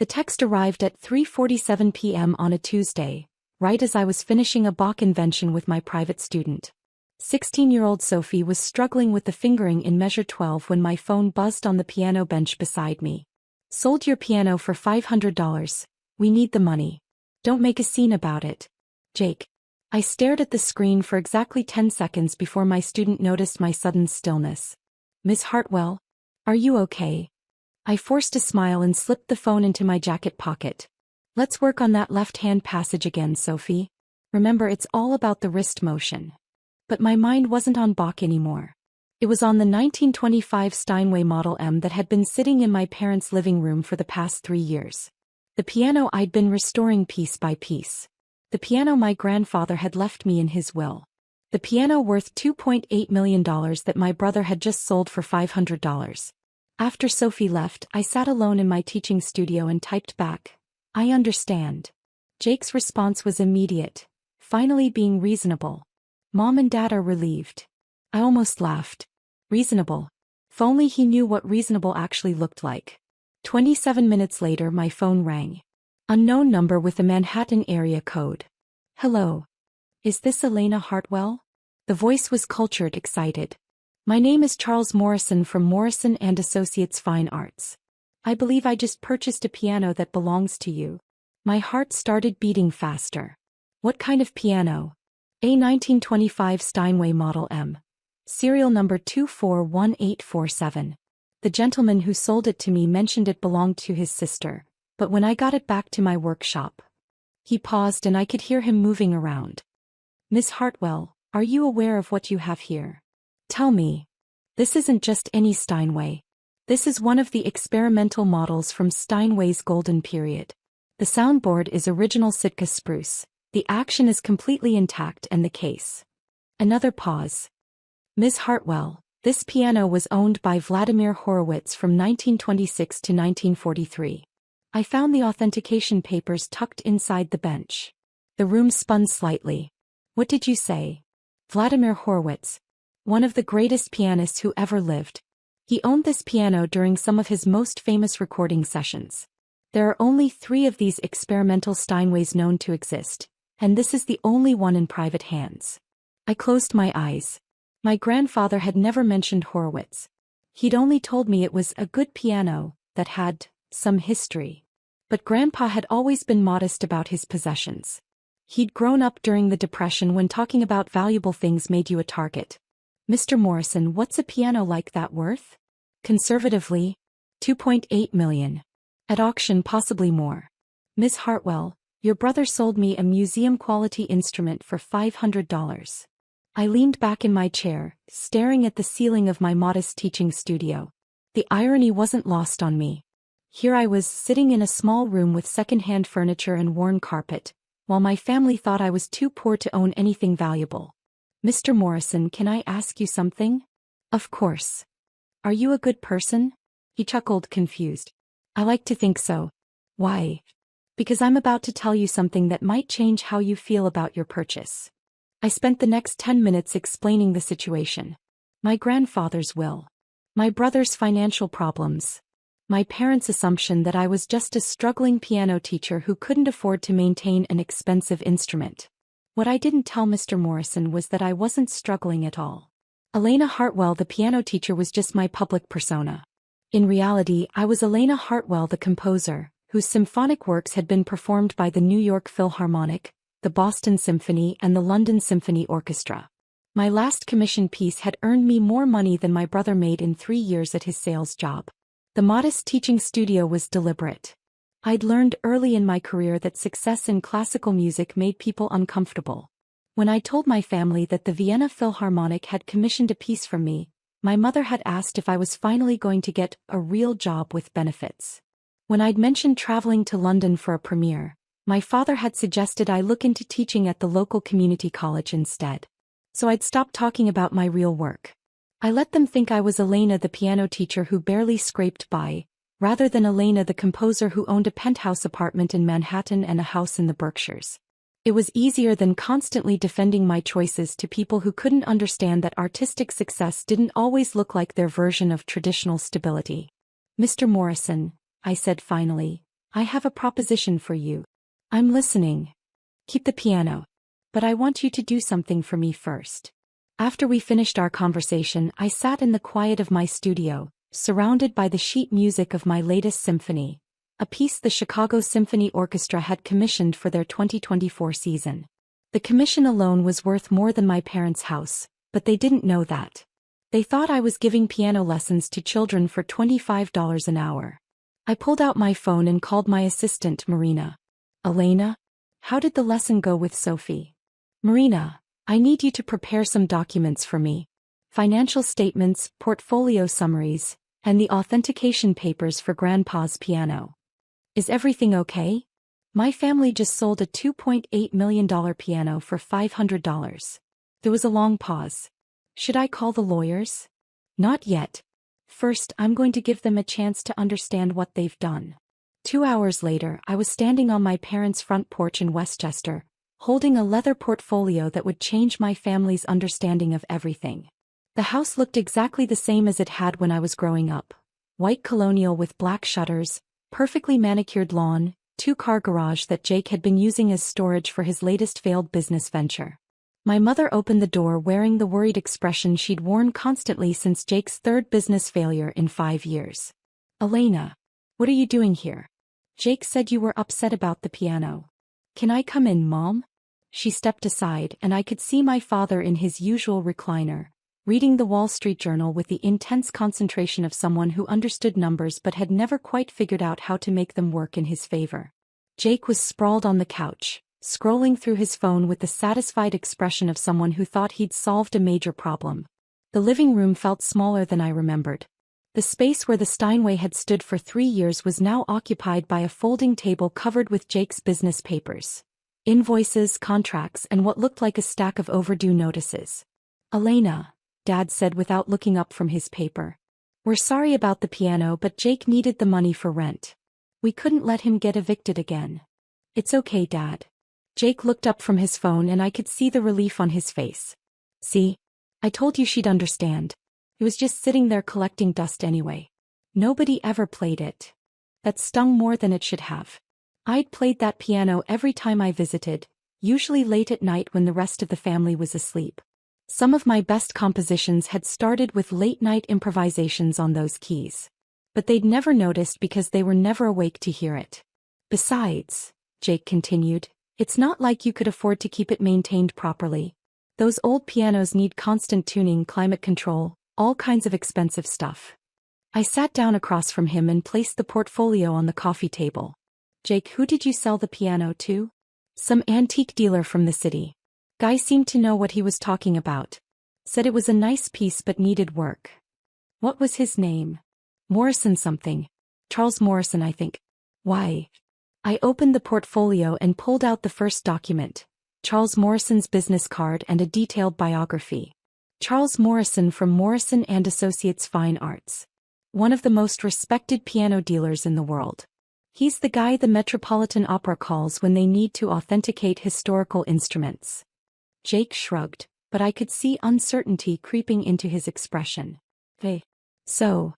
The text arrived at 3:47 p.m. on a Tuesday, right as I was finishing a Bach invention with my private student. 16-year-old Sophie was struggling with the fingering in measure 12 when my phone buzzed on the piano bench beside me. "Sold your piano for $500. We need the money. Don't make a scene about it. Jake." I stared at the screen for exactly 10 seconds before my student noticed my sudden stillness. "Miss Hartwell? Are you okay?" I forced a smile and slipped the phone into my jacket pocket. "Let's work on that left-hand passage again, Sophie. Remember, it's all about the wrist motion." But my mind wasn't on Bach anymore. It was on the 1925 Steinway Model M that had been sitting in my parents' living room for the past 3 years. The piano I'd been restoring piece by piece. The piano my grandfather had left me in his will. The piano worth $2.8 million that my brother had just sold for $500. After Sophie left, I sat alone in my teaching studio and typed back, "I understand." Jake's response was immediate, finally being reasonable. "Mom and Dad are relieved." I almost laughed. Reasonable. If only he knew what reasonable actually looked like. 27 minutes later, my phone rang. Unknown number with a Manhattan area code. "Hello. Is this Elena Hartwell?" The voice was cultured, excited. "My name is Charles Morrison from Morrison & Associates Fine Arts. I believe I just purchased a piano that belongs to you." My heart started beating faster. "What kind of piano?" "A 1925 Steinway Model M. Serial number 241847. The gentleman who sold it to me mentioned it belonged to his sister, but when I got it back to my workshop..." He paused and I could hear him moving around. "Miss Hartwell, are you aware of what you have here? Tell me. This isn't just any Steinway. This is one of the experimental models from Steinway's golden period. The soundboard is original Sitka spruce, the action is completely intact, and the case." Another pause. "Ms. Hartwell, this piano was owned by Vladimir Horowitz from 1926 to 1943. I found the authentication papers tucked inside the bench." The room spun slightly. "What did you say?" "Vladimir Horowitz. One of the greatest pianists who ever lived. He owned this piano during some of his most famous recording sessions. There are only 3 of these experimental Steinways known to exist, and this is the only one in private hands." I closed my eyes. My grandfather had never mentioned Horowitz. He'd only told me it was a good piano that had some history. But Grandpa had always been modest about his possessions. He'd grown up during the Depression when talking about valuable things made you a target. "Mr. Morrison, what's a piano like that worth?" "Conservatively, $2.8 million. At auction, possibly more." "Miss Hartwell, your brother sold me a museum-quality instrument for $500. I leaned back in my chair, staring at the ceiling of my modest teaching studio. The irony wasn't lost on me. Here I was, sitting in a small room with second-hand furniture and worn carpet, while my family thought I was too poor to own anything valuable. "Mr. Morrison, can I ask you something?" "Of course. Are you a good person?" He chuckled, confused. "I like to think so." "Why?" "Because I'm about to tell you something that might change how you feel about your purchase." I spent the next 10 minutes explaining the situation. My grandfather's will. My brother's financial problems. My parents' assumption that I was just a struggling piano teacher who couldn't afford to maintain an expensive instrument. What I didn't tell Mr. Morrison was that I wasn't struggling at all. Elena Hartwell, the piano teacher, was just my public persona. In reality, I was Elena Hartwell, the composer, whose symphonic works had been performed by the New York Philharmonic, the Boston Symphony, and the London Symphony Orchestra. My last commission piece had earned me more money than my brother made in 3 years at his sales job. The modest teaching studio was deliberate. I'd learned early in my career that success in classical music made people uncomfortable. When I told my family that the Vienna Philharmonic had commissioned a piece from me, my mother had asked if I was finally going to get a real job with benefits. When I'd mentioned traveling to London for a premiere, my father had suggested I look into teaching at the local community college instead. So I'd stopped talking about my real work. I let them think I was Elena, the piano teacher who barely scraped by, rather than Elena, the composer who owned a penthouse apartment in Manhattan and a house in the Berkshires. It was easier than constantly defending my choices to people who couldn't understand that artistic success didn't always look like their version of traditional stability. "Mr. Morrison," I said finally, I have a proposition for you. I'm listening. Keep the piano. But I want you to do something for me first. After we finished our conversation, I sat in the quiet of my studio, surrounded by the sheet music of my latest symphony, a piece the Chicago Symphony Orchestra had commissioned for their 2024 season. The commission alone was worth more than my parents' house, but they didn't know that. They thought I was giving piano lessons to children for $25 an hour. I pulled out my phone and called my assistant, Marina. Elena? How did the lesson go with Sophie? Marina, I need you to prepare some documents for me. Financial statements, portfolio summaries, and the authentication papers for Grandpa's piano. Is everything okay? My family just sold a $2.8 million piano for $500. There was a long pause. Should I call the lawyers? Not yet. First, I'm going to give them a chance to understand what they've done. 2 hours later, I was standing on my parents' front porch in Westchester, holding a leather portfolio that would change my family's understanding of everything. The house looked exactly the same as it had when I was growing up. White colonial with black shutters, perfectly manicured lawn, 2-car garage that Jake had been using as storage for his latest failed business venture. My mother opened the door wearing the worried expression she'd worn constantly since Jake's third business failure in 5 years. Elena, what are you doing here? Jake said you were upset about the piano. Can I come in, Mom? She stepped aside and I could see my father in his usual recliner, reading the Wall Street Journal with the intense concentration of someone who understood numbers but had never quite figured out how to make them work in his favor. Jake was sprawled on the couch, scrolling through his phone with the satisfied expression of someone who thought he'd solved a major problem. The living room felt smaller than I remembered. The space where the Steinway had stood for 3 years was now occupied by a folding table covered with Jake's business papers. Invoices, contracts, and what looked like a stack of overdue notices. Elena, Dad said without looking up from his paper. We're sorry about the piano, but Jake needed the money for rent. We couldn't let him get evicted again. It's okay, Dad. Jake looked up from his phone and I could see the relief on his face. See? I told you she'd understand. It was just sitting there collecting dust anyway. Nobody ever played it. That stung more than it should have. I'd played that piano every time I visited, usually late at night when the rest of the family was asleep. Some of my best compositions had started with late-night improvisations on those keys. But they'd never noticed because they were never awake to hear it. Besides, Jake continued, it's not like you could afford to keep it maintained properly. Those old pianos need constant tuning, climate control, all kinds of expensive stuff. I sat down across from him and placed the portfolio on the coffee table. Jake, who did you sell the piano to? Some antique dealer from the city. Guy seemed to know what he was talking about. Said it was a nice piece but needed work. What was his name? Morrison something. Charles Morrison, I think. Why? I opened the portfolio and pulled out the first document, Charles Morrison's business card and a detailed biography. Charles Morrison from Morrison & Associates Fine Arts. One of the most respected piano dealers in the world. He's the guy the Metropolitan Opera calls when they need to authenticate historical instruments. Jake shrugged, but I could see uncertainty creeping into his expression. Hey. So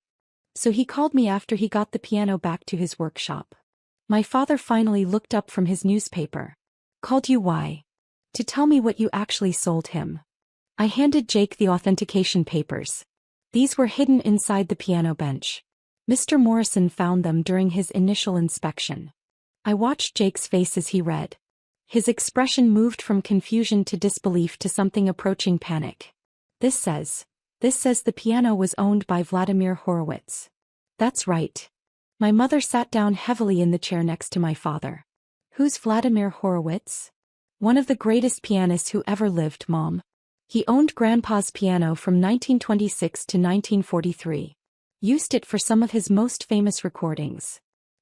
he called me after he got the piano back to his workshop. My father finally looked up from his newspaper. Called you why? To tell me what you actually sold him. I handed Jake the authentication papers. These were hidden inside the piano bench. Mr. Morrison found them during his initial inspection. I watched Jake's face as he read. His expression moved from confusion to disbelief to something approaching panic. This says the piano was owned by Vladimir Horowitz. That's right. My mother sat down heavily in the chair next to my father. Who's Vladimir Horowitz? One of the greatest pianists who ever lived, Mom. He owned Grandpa's piano from 1926 to 1943. Used it for some of his most famous recordings.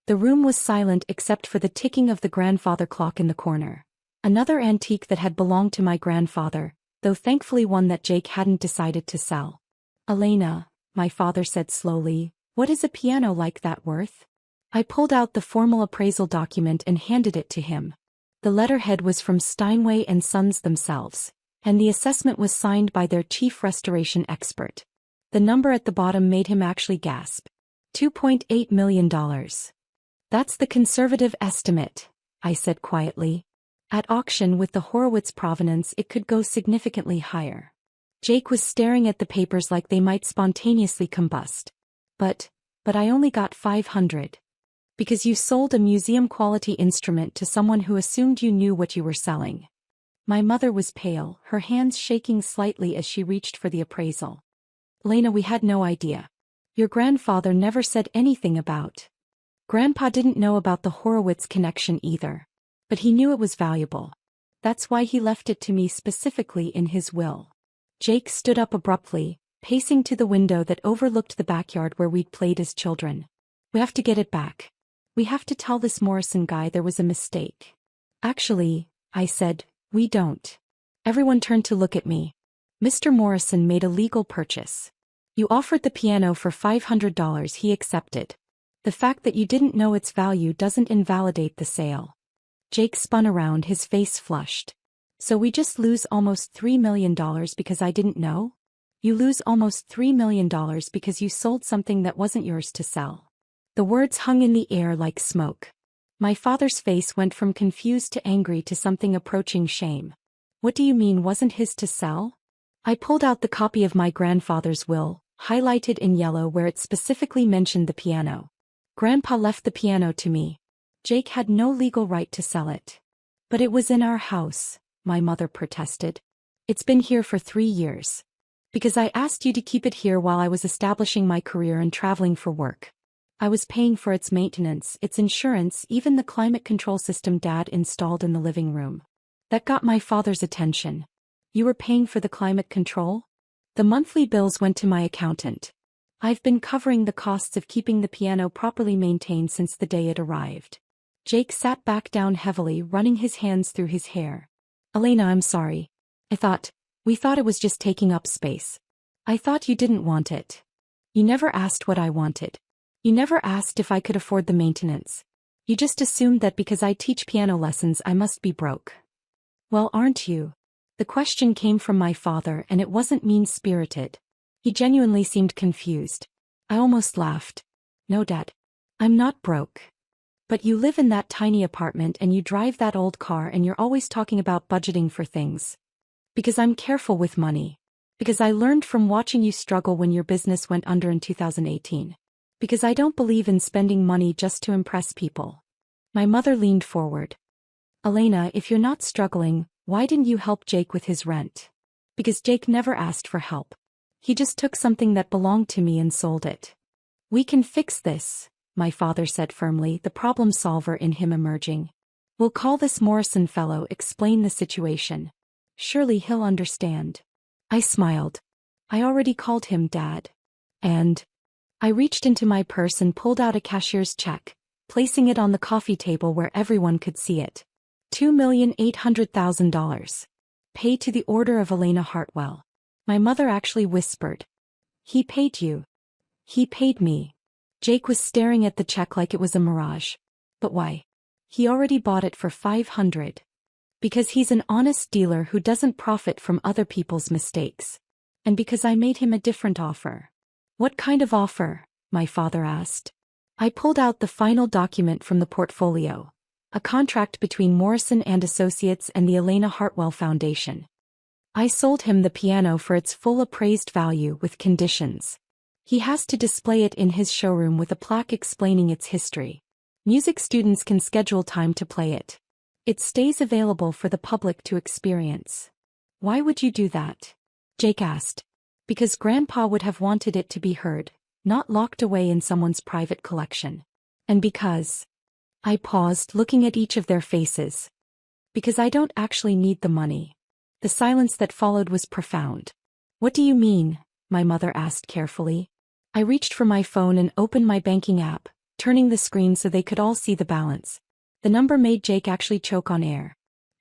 The room was silent except for the ticking of the grandfather clock in the corner. Another antique that had belonged to my grandfather, though thankfully one that Jake hadn't decided to sell. Elena, my father said slowly, what is a piano like that worth? I pulled out the formal appraisal document and handed it to him. The letterhead was from Steinway and Sons themselves, and the assessment was signed by their chief restoration expert. The number at the bottom made him actually gasp. $2.8 million. That's the conservative estimate, I said quietly. At auction with the Horowitz provenance it could go significantly higher. Jake was staring at the papers like they might spontaneously combust. But I only got 500. Because you sold a museum-quality instrument to someone who assumed you knew what you were selling. My mother was pale, her hands shaking slightly as she reached for the appraisal. Elena, we had no idea. Your grandfather never said anything about. Grandpa didn't know about the Horowitz connection either. But he knew it was valuable. That's why he left it to me specifically in his will. Jake stood up abruptly, pacing to the window that overlooked the backyard where we'd played as children. We have to get it back. We have to tell this Morrison guy there was a mistake. Actually, I said, we don't. Everyone turned to look at me. Mr. Morrison made a legal purchase. You offered the piano for $500, he accepted. The fact that you didn't know its value doesn't invalidate the sale. Jake spun around, his face flushed. So we just lose almost $3 million because I didn't know? You lose almost $3 million because you sold something that wasn't yours to sell. The words hung in the air like smoke. My father's face went from confused to angry to something approaching shame. What do you mean wasn't his to sell? I pulled out the copy of my grandfather's will, highlighted in yellow where it specifically mentioned the piano. Grandpa left the piano to me. Jake had no legal right to sell it. But it was in our house, my mother protested. It's been here for 3 years. Because I asked you to keep it here while I was establishing my career and traveling for work. I was paying for its maintenance, its insurance, even the climate control system Dad installed in the living room. That got my father's attention. You were paying for the climate control? The monthly bills went to my accountant. I've been covering the costs of keeping the piano properly maintained since the day it arrived. Jake sat back down heavily, running his hands through his hair. Elena, I'm sorry. We thought it was just taking up space. I thought you didn't want it. You never asked what I wanted. You never asked if I could afford the maintenance. You just assumed that because I teach piano lessons I must be broke. Well, aren't you? The question came from my father and it wasn't mean-spirited. He genuinely seemed confused. I almost laughed. No, Dad. I'm not broke. But you live in that tiny apartment and you drive that old car and you're always talking about budgeting for things. Because I'm careful with money. Because I learned from watching you struggle when your business went under in 2018. Because I don't believe in spending money just to impress people. My mother leaned forward. Elena, if you're not struggling, why didn't you help Jake with his rent? Because Jake never asked for help. He just took something that belonged to me and sold it. We can fix this, my father said firmly, the problem solver in him emerging. We'll call this Morrison fellow, explain the situation. Surely he'll understand. I smiled. I already called him Dad. And I reached into my purse and pulled out a cashier's check, placing it on the coffee table where everyone could see it. $2,800,000. Pay to the order of Elena Hartwell. My mother actually whispered. He paid you. He paid me. Jake was staring at the check like it was a mirage. But why? He already bought it for $500. Because he's an honest dealer who doesn't profit from other people's mistakes. And because I made him a different offer. What kind of offer? My father asked. I pulled out the final document from the portfolio. A contract between Morrison and Associates and the Elena Hartwell Foundation. I sold him the piano for its full appraised value with conditions. He has to display it in his showroom with a plaque explaining its history. Music students can schedule time to play it. It stays available for the public to experience. Why would you do that? Jake asked. Because Grandpa would have wanted it to be heard, not locked away in someone's private collection. And because... I paused, looking at each of their faces. Because I don't actually need the money. The silence that followed was profound. What do you mean? My mother asked carefully. I reached for my phone and opened my banking app, turning the screen so they could all see the balance. The number made Jake actually choke on air.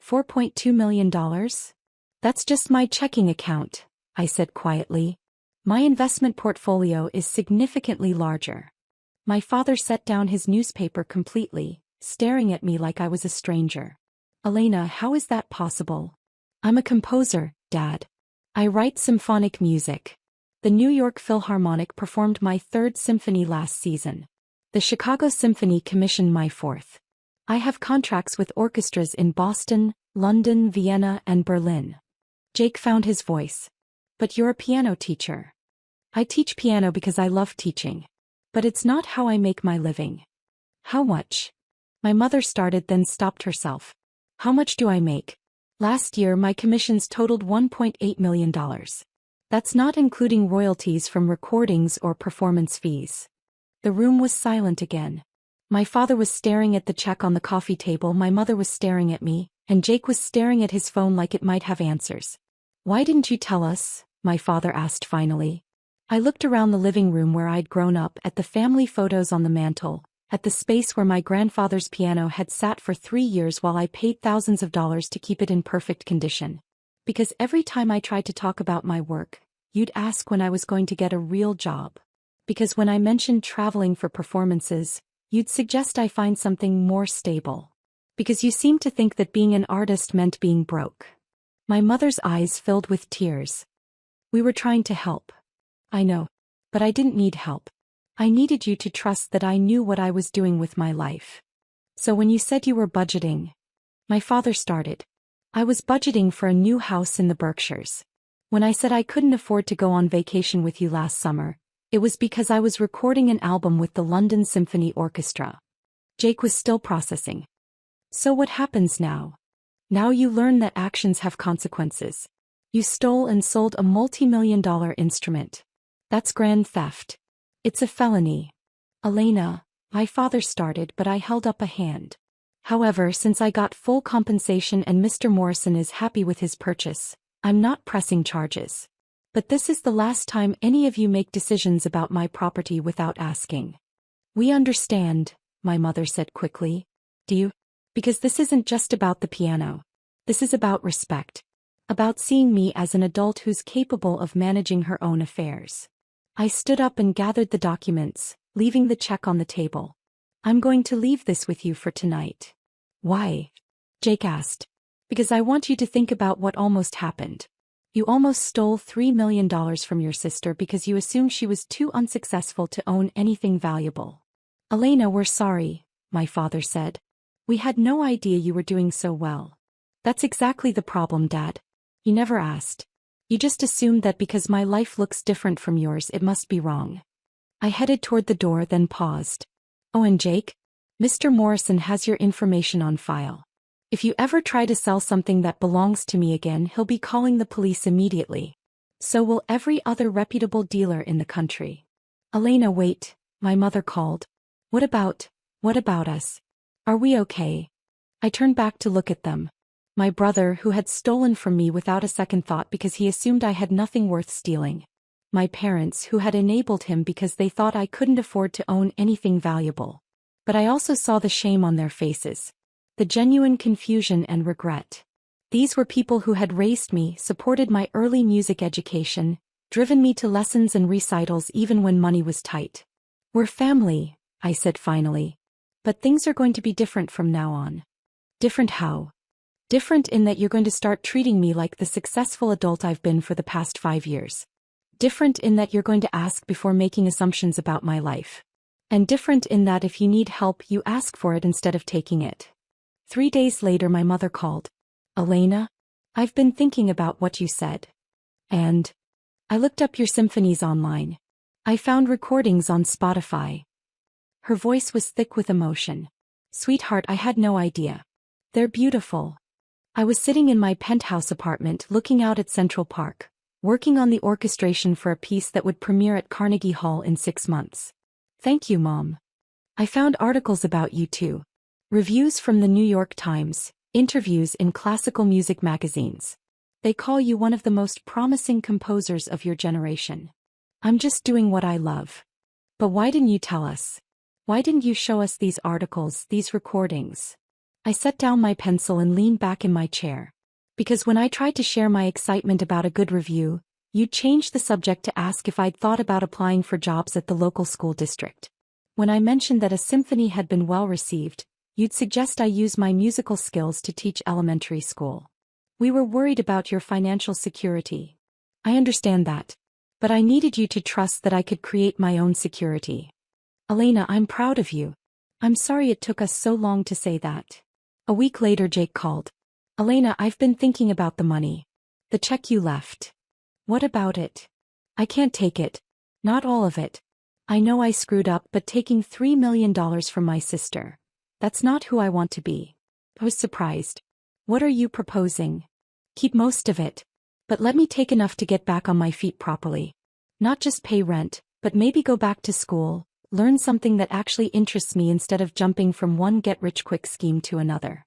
$4.2 million? That's just my checking account, I said quietly. My investment portfolio is significantly larger. My father set down his newspaper completely, staring at me like I was a stranger. Elena, how is that possible? I'm a composer, Dad. I write symphonic music. The New York Philharmonic performed my third symphony last season. The Chicago Symphony commissioned my fourth. I have contracts with orchestras in Boston, London, Vienna, and Berlin. Jake found his voice. But you're a piano teacher. I teach piano because I love teaching. But it's not how I make my living. How much? My mother started then stopped herself. How much do I make? Last year my commissions totaled $1.8 million. That's not including royalties from recordings or performance fees. The room was silent again. My father was staring at the check on the coffee table, my mother was staring at me, and Jake was staring at his phone like it might have answers. Why didn't you tell us? My father asked finally. I looked around the living room where I'd grown up, at the family photos on the mantel, at the space where my grandfather's piano had sat for 3 years while I paid thousands of dollars to keep it in perfect condition. Because every time I tried to talk about my work, you'd ask when I was going to get a real job. Because when I mentioned traveling for performances, you'd suggest I find something more stable. Because you seemed to think that being an artist meant being broke. My mother's eyes filled with tears. We were trying to help. I know. But I didn't need help. I needed you to trust that I knew what I was doing with my life. So when you said you were budgeting, my father started. I was budgeting for a new house in the Berkshires. When I said I couldn't afford to go on vacation with you last summer, it was because I was recording an album with the London Symphony Orchestra. Jake was still processing. So what happens now? Now you learn that actions have consequences. You stole and sold a multi-million-dollar instrument. That's grand theft. It's a felony. Elena, my father started, but I held up a hand. However, since I got full compensation and Mr. Morrison is happy with his purchase, I'm not pressing charges. But this is the last time any of you make decisions about my property without asking. We understand, my mother said quickly. Do you? Because this isn't just about the piano. This is about respect. About seeing me as an adult who's capable of managing her own affairs. I stood up and gathered the documents, leaving the check on the table. I'm going to leave this with you for tonight. Why? Jake asked. Because I want you to think about what almost happened. You almost stole $3 million from your sister because you assumed she was too unsuccessful to own anything valuable. Elena, we're sorry, my father said. We had no idea you were doing so well. That's exactly the problem, Dad. You never asked. You just assumed that because my life looks different from yours it must be wrong. I headed toward the door then paused. Oh, and Jake? Mr. Morrison has your information on file. If you ever try to sell something that belongs to me again, he'll be calling the police immediately. So will every other reputable dealer in the country. Elena, wait, my mother called. What about us? Are we okay? I turned back to look at them. My brother, who had stolen from me without a second thought because he assumed I had nothing worth stealing. My parents, who had enabled him because they thought I couldn't afford to own anything valuable. But I also saw the shame on their faces. The genuine confusion and regret. These were people who had raised me, supported my early music education, driven me to lessons and recitals even when money was tight. We're family, I said finally. But things are going to be different from now on. Different how? Different in that you're going to start treating me like the successful adult I've been for the past 5 years. Different in that you're going to ask before making assumptions about my life. And different in that if you need help you ask for it instead of taking it. 3 days later my mother called. Elena, I've been thinking about what you said. And I looked up your symphonies online. I found recordings on Spotify. Her voice was thick with emotion. Sweetheart, I had no idea. They're beautiful. I was sitting in my penthouse apartment looking out at Central Park, working on the orchestration for a piece that would premiere at Carnegie Hall in 6 months. Thank you, Mom. I found articles about you too. Reviews from the New York Times, interviews in classical music magazines. They call you one of the most promising composers of your generation. I'm just doing what I love. But why didn't you tell us? Why didn't you show us these articles, these recordings? I set down my pencil and leaned back in my chair. Because when I tried to share my excitement about a good review, you'd changed the subject to ask if I'd thought about applying for jobs at the local school district. When I mentioned that a symphony had been well received, you'd suggest I use my musical skills to teach elementary school. We were worried about your financial security. I understand that. But I needed you to trust that I could create my own security. Elena, I'm proud of you. I'm sorry it took us so long to say that. A week later, Jake called. Elena, I've been thinking about the money. The check you left. What about it? I can't take it. Not all of it. I know I screwed up, but taking $3 million from my sister. That's not who I want to be. I was surprised. What are you proposing? Keep most of it. But let me take enough to get back on my feet properly. Not just pay rent, but maybe go back to school, learn something that actually interests me instead of jumping from one get-rich-quick scheme to another.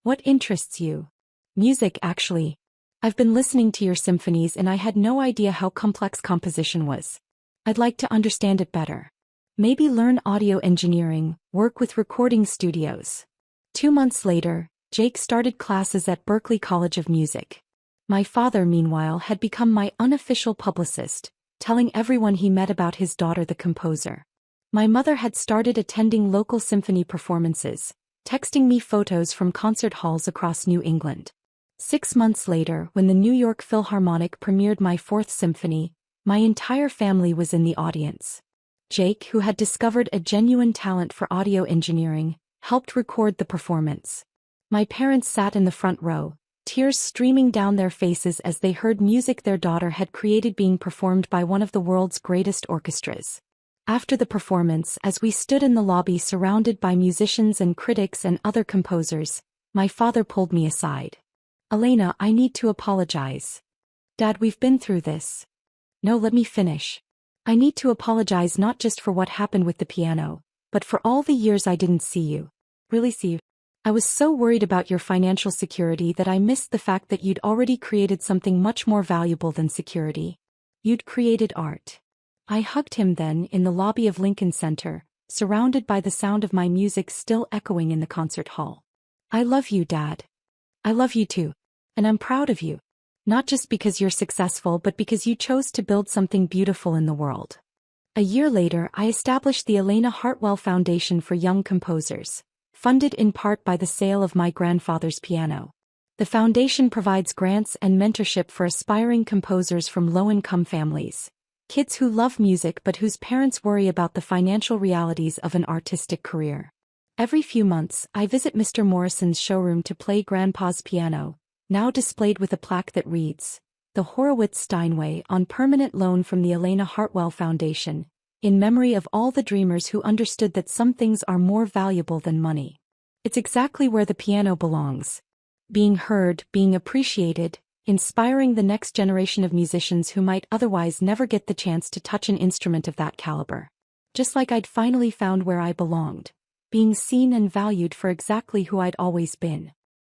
What interests you? Music, actually. I've been listening to your symphonies and I had no idea how complex composition was. I'd like to understand it better. Maybe learn audio engineering, work with recording studios. 2 months later, Jake started classes at Berklee College of Music. My father, meanwhile, had become my unofficial publicist, telling everyone he met about his daughter, the composer. My mother had started attending local symphony performances, texting me photos from concert halls across New England. 6 months later, when the New York Philharmonic premiered my Fourth Symphony, my entire family was in the audience. Jake, who had discovered a genuine talent for audio engineering, helped record the performance. My parents sat in the front row, tears streaming down their faces as they heard music their daughter had created being performed by one of the world's greatest orchestras. After the performance, as we stood in the lobby surrounded by musicians and critics and other composers, my father pulled me aside. Elena, I need to apologize. Dad, we've been through this. No, let me finish. I need to apologize not just for what happened with the piano, but for all the years I didn't see you. Really see you. I was so worried about your financial security that I missed the fact that you'd already created something much more valuable than security. You'd created art. I hugged him then in the lobby of Lincoln Center, surrounded by the sound of my music still echoing in the concert hall. I love you, Dad. I love you too. And I'm proud of you. Not just because you're successful, but because you chose to build something beautiful in the world. A year later, I established the Elena Hartwell Foundation for Young Composers, funded in part by the sale of my grandfather's piano. The foundation provides grants and mentorship for aspiring composers from low-income families, kids who love music but whose parents worry about the financial realities of an artistic career. Every few months, I visit Mr. Morrison's showroom to play Grandpa's piano, now displayed with a plaque that reads, "The Horowitz Steinway on permanent loan from the Elena Hartwell Foundation, in memory of all the dreamers who understood that some things are more valuable than money." It's exactly where the piano belongs. Being heard, being appreciated, inspiring the next generation of musicians who might otherwise never get the chance to touch an instrument of that caliber. Just like I'd finally found where I belonged, being seen and valued for exactly who I'd always been.